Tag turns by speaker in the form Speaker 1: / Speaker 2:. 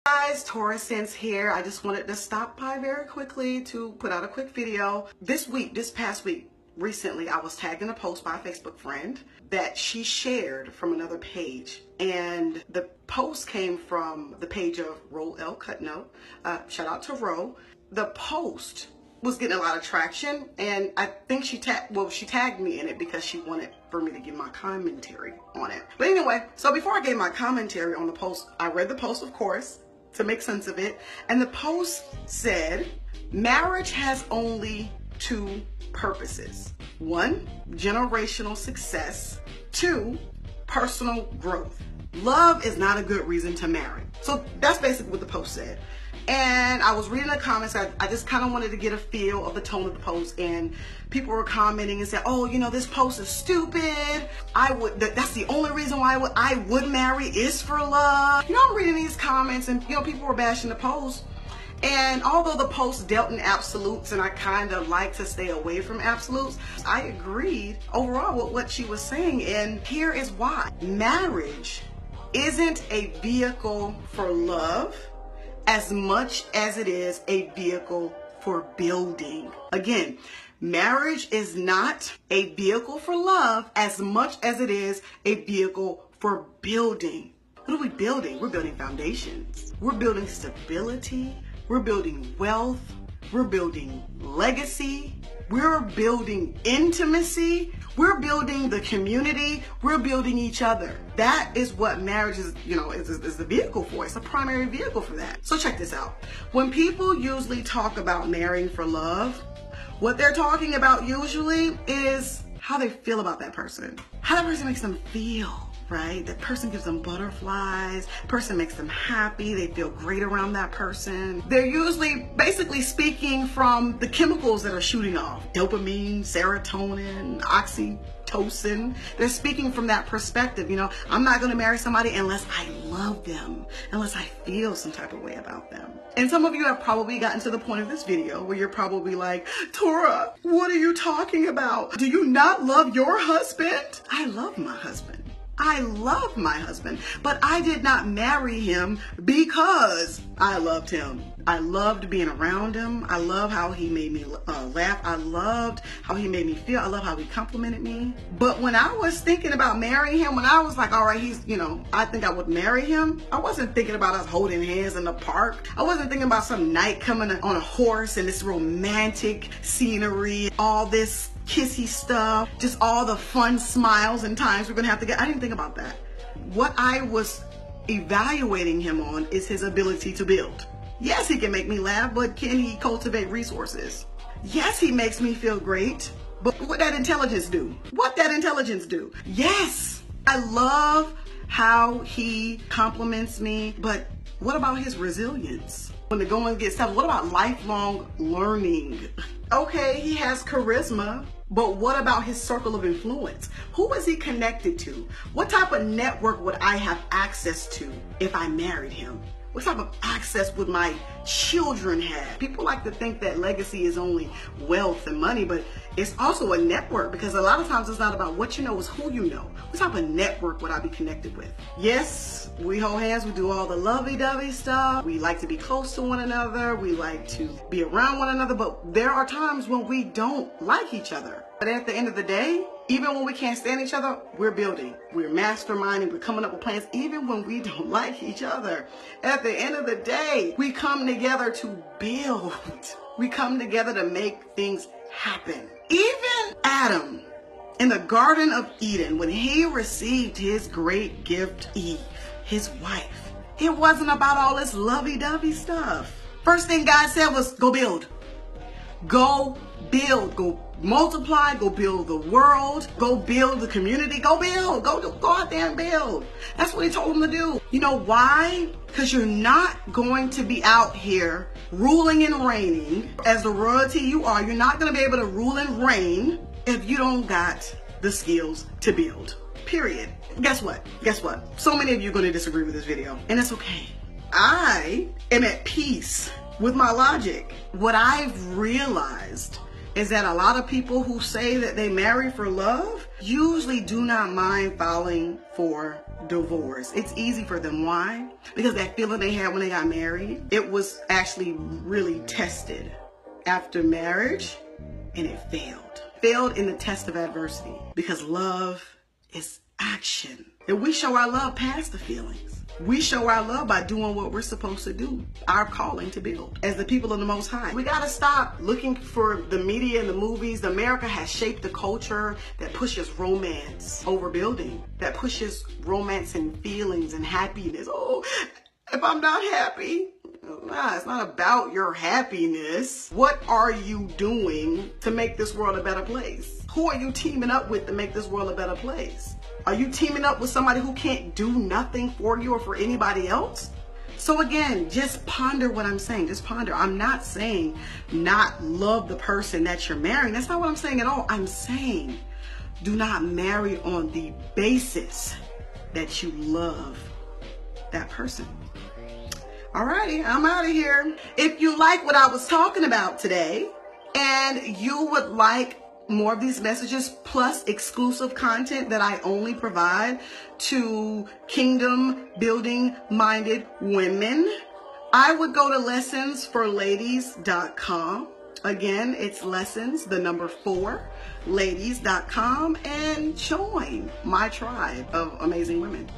Speaker 1: Guys, Taurus Sense here. I just wanted to stop by very quickly to put out a quick video. This past week, recently, I was tagged in a post by a Facebook friend that she shared from another page. And the post came from the page of Ro L. Cutno. Shout out to Ro. The post was getting a lot of traction, and I think she tagged me in it because she wanted for me to give my commentary on it. But anyway, so before I gave my commentary on the post, I read the post, of course, to make sense of it. And the post said, marriage has only two purposes. One, generational success. Two, personal growth. Love is not a good reason to marry. So that's basically what the post said. And I was reading the comments. I just kind of wanted to get a feel of the tone of the post, and people were commenting and said, oh, you know, this post is stupid. That's the only reason why I would marry is for love. You know, I'm reading these comments, and you know, people were bashing the post. And although the post dealt in absolutes, and I kind of like to stay away from absolutes, I agreed overall with what she was saying. And here is why. Marriage isn't a vehicle for love as much as it is a vehicle for building. Again, marriage is not a vehicle for love as much as it is a vehicle for building. What are we building? We're building foundations. We're building stability. We're building wealth. We're building legacy. We're building intimacy. We're building the community. We're building each other. That is what marriage is, you know, is the vehicle for. It's a primary vehicle for that. So check this out. When people usually talk about marrying for love, what they're talking about usually is how they feel about that person. How that person makes them feel. Right? That person gives them butterflies, person makes them happy, they feel great around that person. They're usually basically speaking from the chemicals that are shooting off. Dopamine, serotonin, oxytocin. They're speaking from that perspective. You know, I'm not going to marry somebody unless I love them, unless I feel some type of way about them. And some of you have probably gotten to the point of this video where you're probably like, Tora, what are you talking about? Do you not love your husband? I love my husband. I love my husband, but I did not marry him because I loved him. I loved being around him. I love how he made me laugh. I loved how he made me feel. I love how he complimented me. But when I was thinking about marrying him, when I was like, all right, he's, you know, I think I would marry him, I wasn't thinking about us holding hands in the park. I wasn't thinking about some night coming on a horse and this romantic scenery, all this kissy stuff, just all the fun smiles and times we're gonna have to get. I didn't think about that. What I was evaluating him on is his ability to build. Yes, he can make me laugh, but can he cultivate resources? Yes, he makes me feel great, but what that intelligence do? What that intelligence do? Yes, I love how he compliments me, but what about his resilience? When the going gets tough, what about lifelong learning? Okay, he has charisma, but what about his circle of influence? Who is he connected to? What type of network would I have access to if I married him? What type of access would my children have? People like to think that legacy is only wealth and money, but it's also a network, because a lot of times it's not about what you know, it's who you know. What type of network would I be connected with? Yes, we hold hands, we do all the lovey-dovey stuff. We like to be close to one another. We like to be around one another, but there are times when we don't like each other. But at the end of the day, even when we can't stand each other, we're building. We're masterminding. We're coming up with plans, even when we don't like each other. At the end of the day, we come together to build. We come together to make things happen. Even Adam in the Garden of Eden, when he received his great gift, Eve, his wife, it wasn't about all this lovey-dovey stuff. First thing God said was, go build. Go build. Go multiply. Go build the world. Go build the community. Go build. Go out there and build. That's what he told him to do. You know why? Because you're not going to be out here ruling and reigning as the royalty you are. You're not going to be able to rule and reign if you don't got the skills to build. Period. Guess what? Guess what? So many of you are going to disagree with this video, and it's okay. I am at peace with my logic. What I've realized is that a lot of people who say that they marry for love usually do not mind filing for divorce. It's easy for them. Why? Because that feeling they had when they got married, it was actually really tested after marriage, and it failed. Failed in the test of adversity, because love is action. And we show our love past the feelings. We show our love by doing what we're supposed to do, our calling to build as the people of the Most High. We got to stop looking for the media and the movies. America has shaped a culture that pushes romance over building, that pushes romance and feelings and happiness. Oh, if I'm not happy, nah, it's not about your happiness. What are you doing to make this world a better place? Who are you teaming up with to make this world a better place? Are you teaming up with somebody who can't do nothing for you or for anybody else? So again, just ponder what I'm saying. Just ponder. I'm not saying not love the person that you're marrying. That's not what I'm saying at all. I'm saying do not marry on the basis that you love that person. Alrighty, I'm out of here. If you like what I was talking about today and you would like more of these messages plus exclusive content that I only provide to kingdom building minded women, I would go to lessonsforladies.com. Again, it's lessons, the number 4, ladies.com, and join my tribe of amazing women.